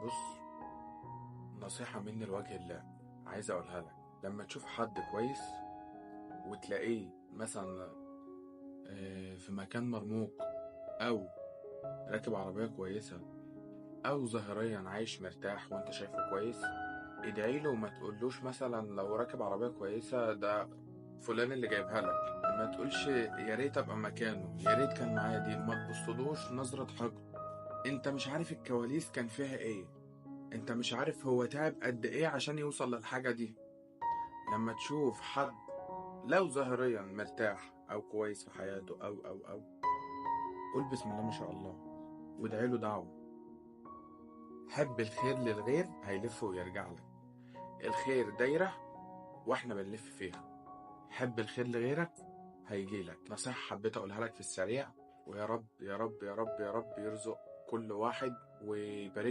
بص، نصيحة مني لوجه الله عايز أقولها لك. لما تشوف حد كويس وتلاقيه مثلا في مكان مرموق، أو راكب عربية كويسة، أو ظاهريا عايش مرتاح وأنت شايفه كويس، ادعي له وما تقولوش مثلا لو راكب عربية كويسة ده فلان اللي جايبها لك. ما تقولش يا ريت أبقى مكانه، يا ريت كان معايا دي. ما تبصلوش نظرة حقد. أنت مش عارف الكواليس كان فيها إيه. أنت مش عارف هو تعب قد إيه عشان يوصل للحاجة دي. لما تشوف حد لو ظاهريا مرتاح او كويس في حياته او قول بسم الله ما شاء الله وادعي له دعوة. حب الخير للغير هيلف ويرجع لك. الخير دايرة واحنا بنلف فيها. حب الخير لغيرك هيجي لك. نصيحة حبيت اقولها لك في السريع، ويا رب يا رب يا رب يا رب يرزق كل واحد ويبارك